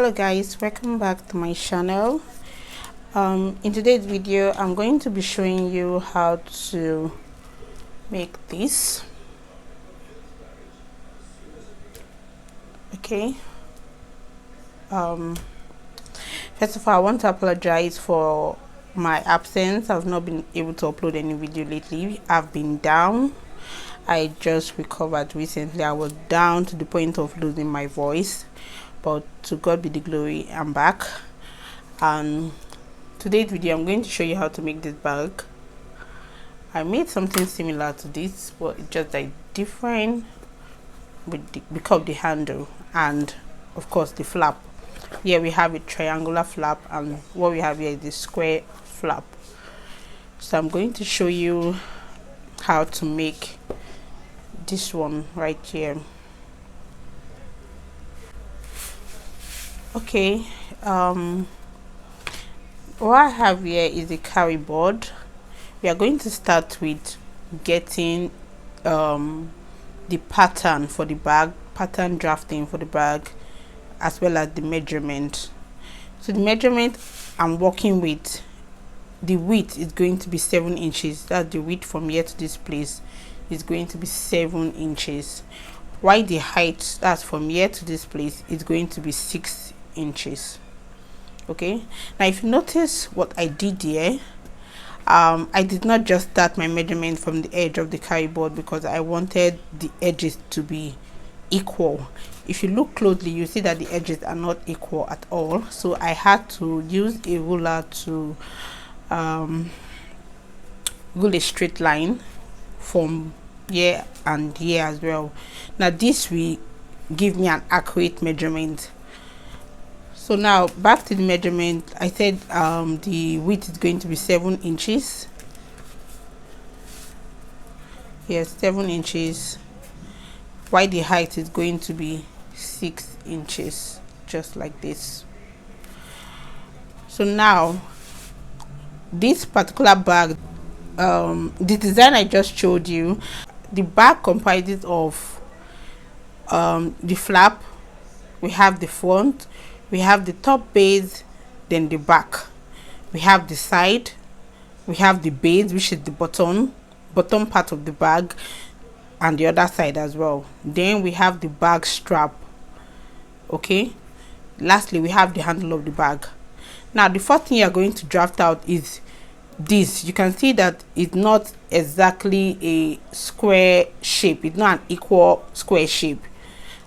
Hello guys, welcome back to my channel. In today's video I'm going to be showing you how to make this. Okay, first of all I want to apologize for my absence. I've not been able to upload any video lately. I've been down. I just recovered recently. I was down to the point of losing my voice, but to God be the glory, I'm back. Today's video I'm going to show you how to make this bag. I made something similar to this, but it's just like different because of the handle and of course the flap. Here we have a triangular flap, and what we have here is the square flap. So I'm going to show you how to make this one right here. Okay, what I have here is a kariboard. We are going to start with getting the pattern for the bag, pattern drafting for the bag, as well as the measurement. So the measurement I'm working with, the width is going to be 7 inches. That's the width from here to this place is going to be 7 inches, while the height, that's from here to this place, is going to be 6 inches. Okay, now if you notice what I did here, I did not just start my measurement from the edge of the kariboard because I wanted the edges to be equal. If you look closely, you see that the edges are not equal at all, so I had to use a ruler to rule a straight line from here and here as well. Now this will give me an accurate measurement. So now back to the measurement. I said the width is going to be 7 inches. Yes, 7 inches, while the height is going to be 6 inches, just like this. So now this particular bag, the design I just showed you, the bag comprises of the flap, we have the front, we have the top base, then the back, we have the side, we have the base, which is the bottom part of the bag, and the other side as well. Then we have the bag strap. Okay, lastly we have the handle of the bag. Now the first thing you are going to draft out is this. You can see that it's not exactly a square shape, it's not an equal square shape.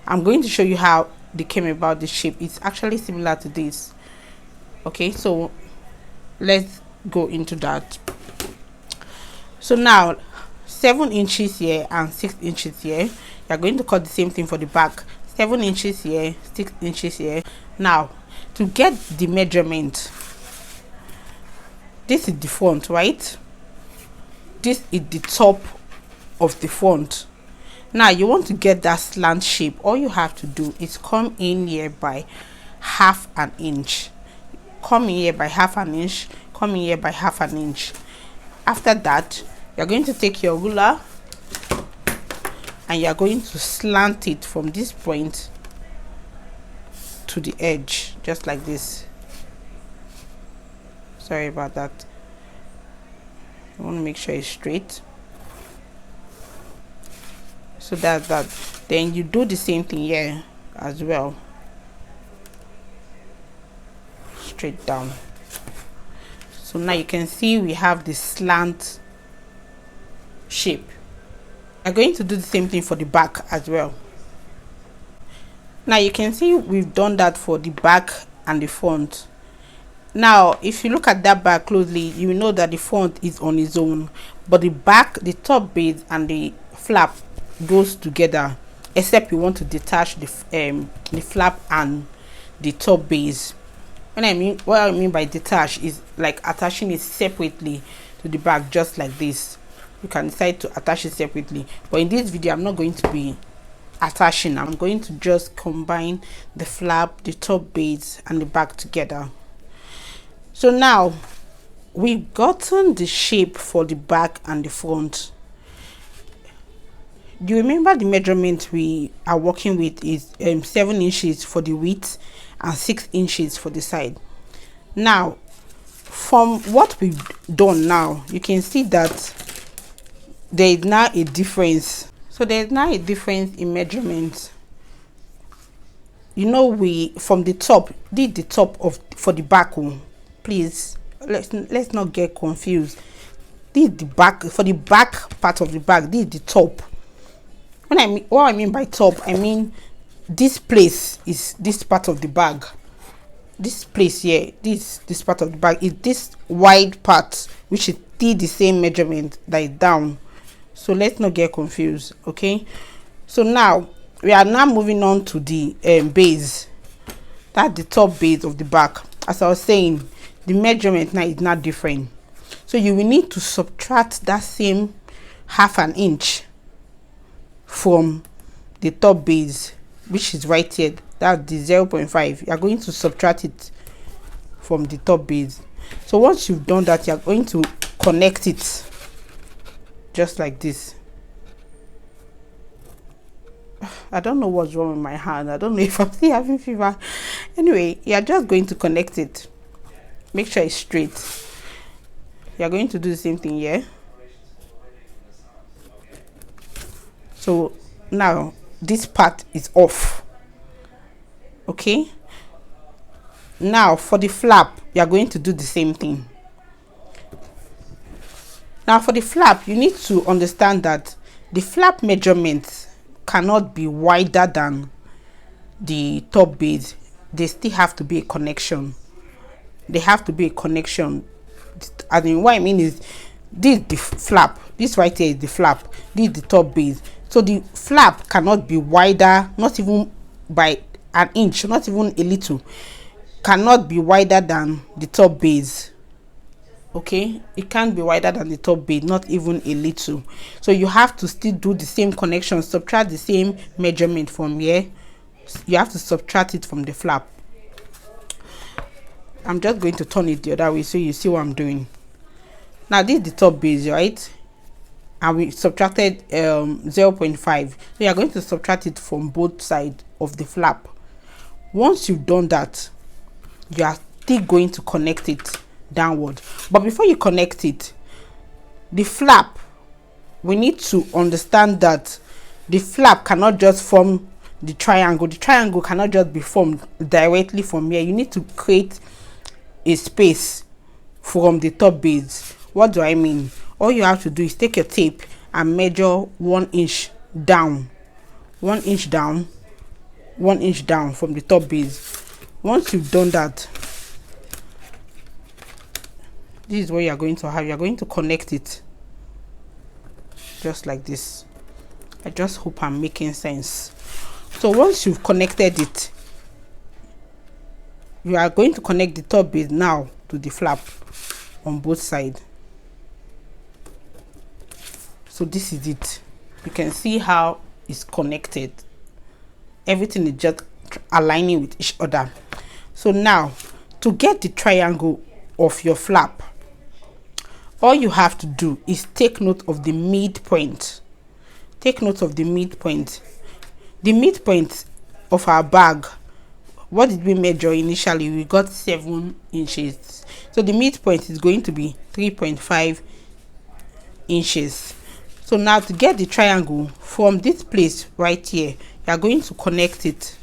I'm going to show you how they came about the shape. It's actually similar to this. Okay, so let's go into that. So now 7 inches here and 6 inches here, you're going to cut the same thing for the back. 7 inches here, 6 inches here. Now to get the measurement, this is the front, right? This is the top of the front. Now you want to get that slant shape. All you have to do is come in here by half an inch, come in here by half an inch, come in here by half an inch. After that, you're going to take your ruler and you're going to slant it from this point to the edge, just like this. Sorry about that. I want to make sure it's straight. So that's that. Then you do the same thing here as well, straight down. So now you can see we have the slant shape. I'm going to do the same thing for the back as well. Now you can see we've done that for the back and the front. Now if you look at that back closely, you know that the front is on its own, but the back, the top base and the flap goes together, except you want to detach the flap and the top base. What I mean by detach is like attaching it separately to the bag, just like this. You can decide to attach it separately, but in this video I'm not going to be attaching. I'm going to just combine the flap, the top base and the back together. So now we've gotten the shape for the back and the front. Do you remember the measurement we are working with is 7 inches for the width and 6 inches for the side. Now from what we've done now, you can see that there is now a difference. So there is now a difference in measurements. You know, we from the top did the top of for the back one. Please let's not get confused. This is the back. For the back part of the bag, this is the top. What I mean by top, I mean this place is this part of the bag. This place here, this part of the bag is this wide part, which is still the same measurement that is down. So let's not get confused. Okay, so now we are now moving on to the base. That's the top base of the bag. As I was saying, the measurement now is not different, so you will need to subtract that same half an inch from the top base, which is right here. That's the 0.5. You are going to subtract it from the top base. So once you've done that, you are going to connect it just like this. I don't know what's wrong with my hand. I don't know if I'm still having fever. Anyway, you are just going to connect it. Make sure it's straight. You are going to do the same thing here. So now this part is off. Okay, now for the flap, you are going to do the same thing. Now for the flap, you need to understand that the flap measurement cannot be wider than the top base. They still have to be a connection. They have to be a connection. I mean, what I mean is, this is the flap. This right here is the flap. This is the top base. So the flap cannot be wider, not even by an inch, not even a little, cannot be wider than the top base. Okay, it can't be wider than the top base, not even a little. So you have to still do the same connection, subtract the same measurement from here. You have to subtract it from the flap. I'm just going to turn it the other way so you see what I'm doing. Now this is the top base, right? And we subtracted 0.5. So you are going to subtract it from both sides of the flap. Once you've done that, you are still going to connect it downward. But before you connect it, the flap, we need to understand that the flap cannot just form the triangle. The triangle cannot just be formed directly from here. You need to create a space from the top base. What do I mean? All you have to do is take your tape and measure 1 inch down, 1 inch down, 1 inch down from the top base. Once you've done that, this is what you are going to have. You are going to connect it just like this. I just hope I'm making sense. So once you've connected it, you are going to connect the top base now to the flap on both sides. So this is it. You can see how it's connected. Everything is just aligning with each other. So now, to get the triangle of your flap, all you have to do is take note of the midpoint. Take note of the midpoint. The midpoint of our bag, what did we measure initially? We got 7 inches. So the midpoint is going to be 3.5 inches. So now to get the triangle from this place right here, you are going to connect it.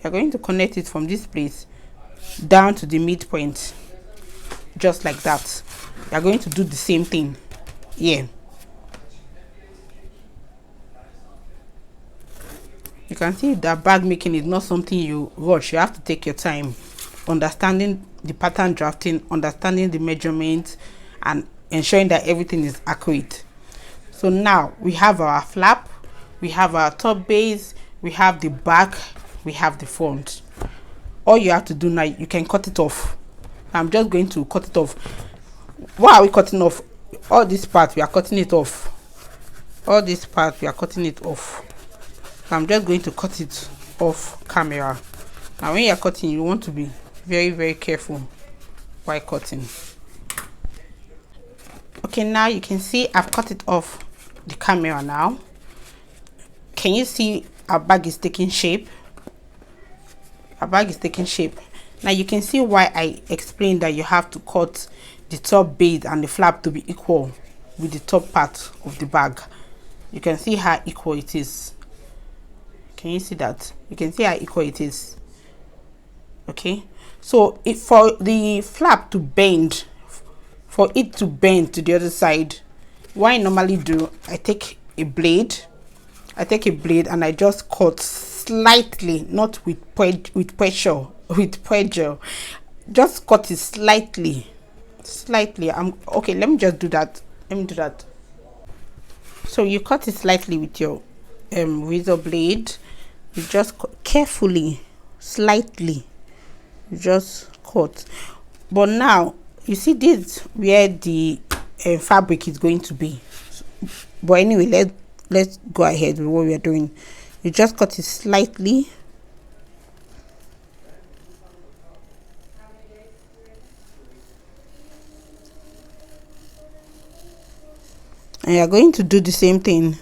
You are going to connect it from this place down to the midpoint, just like that. You are going to do the same thing here. You can see that bag making is not something you rush. You have to take your time, understanding the pattern drafting, understanding the measurements, and ensuring that everything is accurate. So now we have our flap, we have our top base, we have the back, we have the front. All you have to do now, you can cut it off. I'm just going to cut it off. Why are we cutting off? All this part we are cutting it off. All this part we are cutting it off. I'm just going to cut it off camera. Now when you are cutting, you want to be very careful while cutting. Okay, now you can see I've cut it off the camera now. Can you see our bag is taking shape? Our bag is taking shape. Now you can see why I explained that you have to cut the top base and the flap to be equal with the top part of the bag. You can see how equal it is. Can you see that? You can see how equal it is. Okay, so if for the flap to bend, for it to bend to the other side, what I normally do, I take a blade and I just cut slightly, not with pressure, just cut it slightly. I'm okay. Let me just do that. So you cut it slightly with your razor blade. You just carefully, slightly, you just cut. But now you see this where the fabric is going to be. But anyway, let's go ahead with what we are doing. You just cut it slightly. And you're going to do the same thing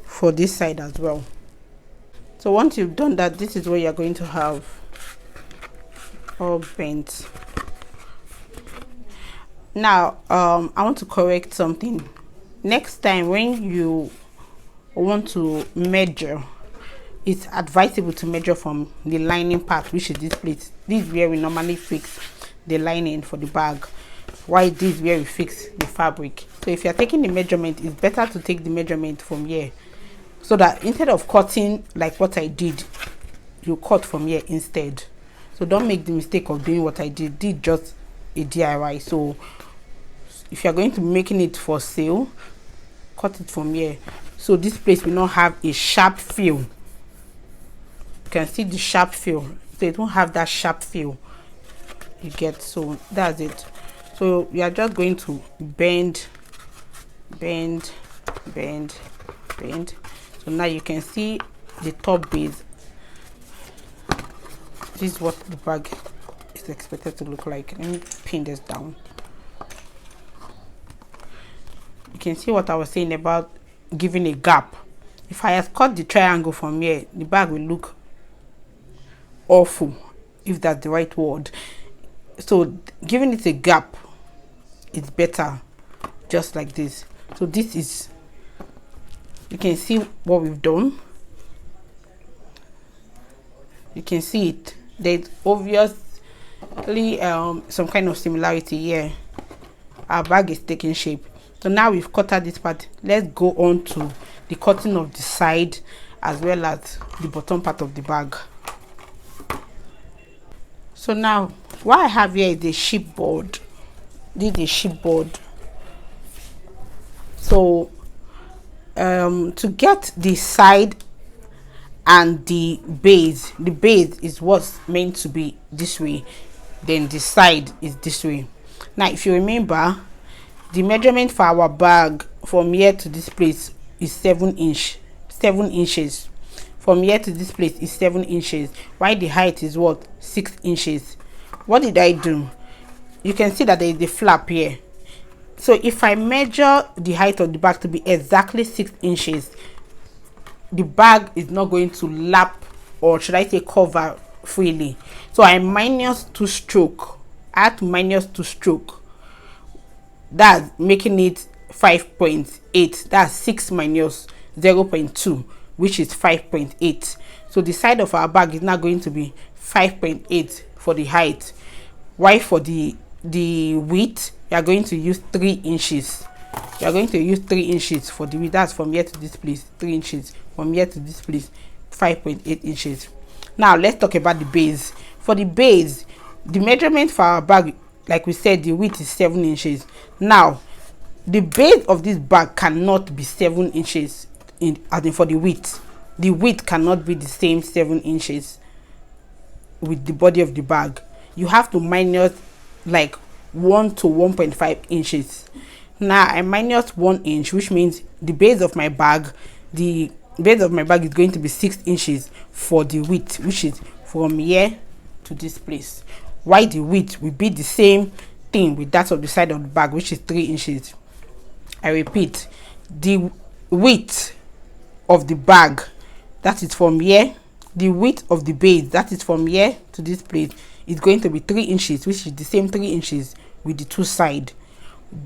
for this side as well. So once you've done that, this is what you're going to have all bent. Now I want to correct something. Next time when you want to measure, it's advisable to measure from the lining part, which is this place. This is where we normally fix the lining for the bag, while this is where we fix the fabric. So if you're taking the measurement, it's better to take the measurement from here, so that instead of cutting like what I did, you cut from here instead. So don't make the mistake of doing what I did just a DIY. So if you're going to be making it for sale, cut it from here, so this place will not have a sharp feel. You can see the sharp feel, so it won't have that sharp feel, you get. So that's it. So we are just going to bend. So now you can see the top base. This is what the bag is expected to look like. Let me pin this down. You can see what I was saying about giving a gap. If I had cut the triangle from here, the bag will look awful, if that's the right word. So giving it a gap is better, just like this. So this is, you can see what we've done. You can see it. There's obviously some kind of similarity here. Our bag is taking shape. So now we've cut out this part. Let's go on to the cutting of the side as well as the bottom part of the bag. So now what I have here is a chipboard. This is a chipboard. So to get the side and the base is what's meant to be this way, then the side is this way. Now if you remember, the measurement for our bag from here to this place is 7 inches. From here to this place is 7 inches, while the height is what, 6 inches. What did I do? You can see that there is a flap here. So if I measure the height of the bag to be exactly 6 inches, the bag is not going to lap, or should I say cover freely. So I minus 2 stroke. I had to minus 2 stroke. That's making it 5.8. That's 6 minus 0.2, which is 5.8. So the side of our bag is now going to be 5.8 for the height. Why for the width, you are going to use 3 inches. You are going to use 3 inches for the width. That's from here to this place, 3 inches. From here to this place, 5.8 inches. Now let's talk about the base. For the base, the measurement for our bag, like we said, the width is 7 inches. Now the base of this bag cannot be 7 inches as in for the width. The width cannot be the same 7 inches with the body of the bag. You have to minus like 1 to 1.5 inches. Now I minus 1 inch, which means the base of my bag, is going to be 6 inches for the width, which is from here to this place. Why the width will be the same thing with that of the side of the bag, which is 3 inches. I repeat, the width of the bag, that is from here, the width of the base, that is from here to this place, is going to be 3 inches, which is the same 3 inches with the two sides.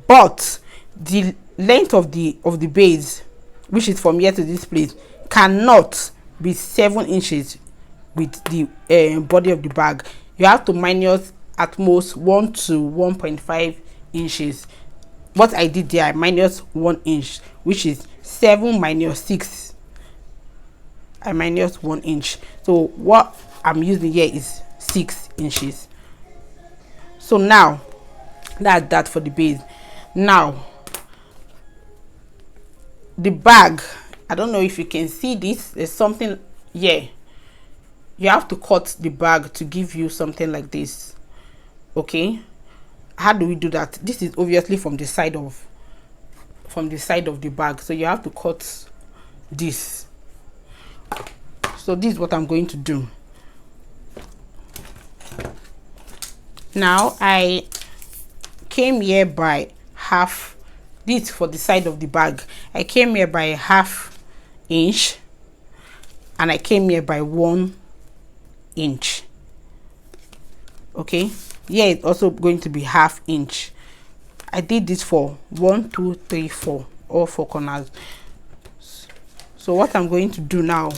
But the length of the base, which is from here to this place, cannot be 7 inches with the body of the bag. You have to minus at most 1 to 1.5 inches. What I did there, I minus 1 inch, which is 7 minus 6. I minus 1 inch. So what I'm using here is 6 inches. So now that's that for the base. Now the bag, I don't know if you can see this, there's something here. You have to cut the bag to give you something like this. Okay, how do we do that? This is obviously from the side of the bag, so you have to cut this. So this is what I'm going to do. Now I came here by half, this for the side of the bag, I came here by ½ inch, and I came here by 1 inch. Okay, here it's also going to be ½ inch. I did this for 1, 2, 3, 4, all 4 corners. So what I'm going to do now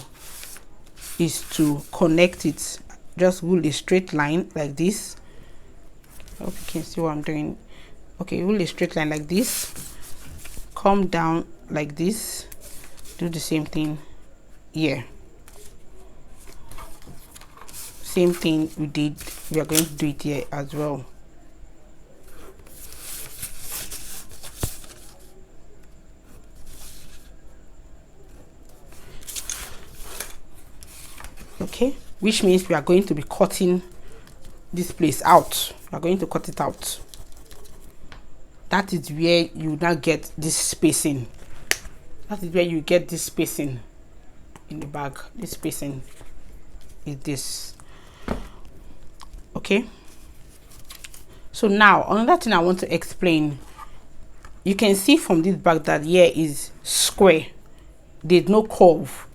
is to connect it. Just rule a straight line like this. I hope you can see what I'm doing. Okay, rule a straight line like this, come down like this, do the same thing here. Same thing we did, we are going to do it here as well. Okay, which means we are going to be cutting this place out. We are going to cut it out. That is where you now get this spacing. That is where you get this spacing in the bag. This spacing is this. Okay, so now another thing I want to explain, you can see from this bag that here is square, there's no curve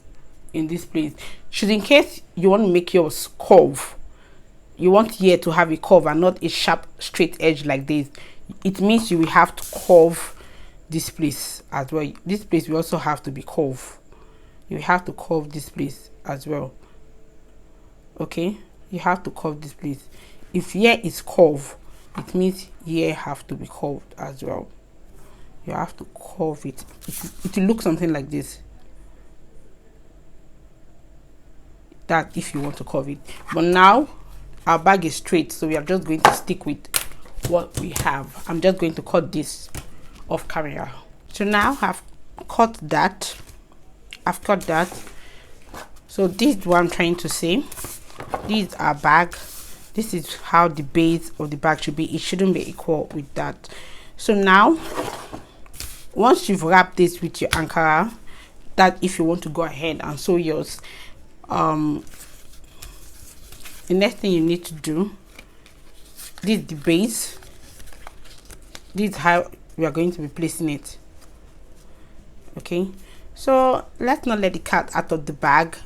in this place. Should in case you want to make yours curve, you want here to have a curve and not a sharp straight edge like this, it means you will have to curve this place as well. This place will also have to be curved. You have to curve this place as well. Okay, you have to curve this place. If here is curved, it means here have to be curved as well. You have to curve it. It will look something like this. That if you want to curve it. But now our bag is straight, so we are just going to stick with what we have. I'm just going to cut this off camera. So now I've cut that. So this is what I'm trying to say. This is our bag. This is how the base of the bag should be. It shouldn't be equal with that. So now once you've wrapped this with your Ankara, that if you want to go ahead and sew yours, the next thing you need to do, this is the base. This is how we are going to be placing it. Okay, so let's not let the cat out of the bag.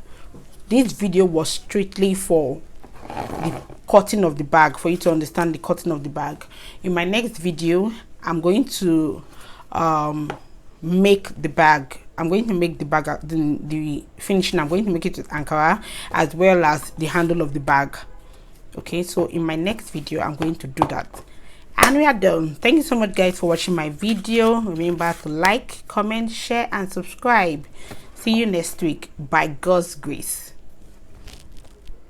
This video was strictly for the cutting of the bag, for you to understand the cutting of the bag. In my next video, I'm going to make the bag. I'm going to make the bag, the finishing. I'm going to make it with Ankara as well as the handle of the bag. Okay, so in my next video, I'm going to do that. And we are done. Thank you so much, guys, for watching my video. Remember to like, comment, share, and subscribe. See you next week by God's grace.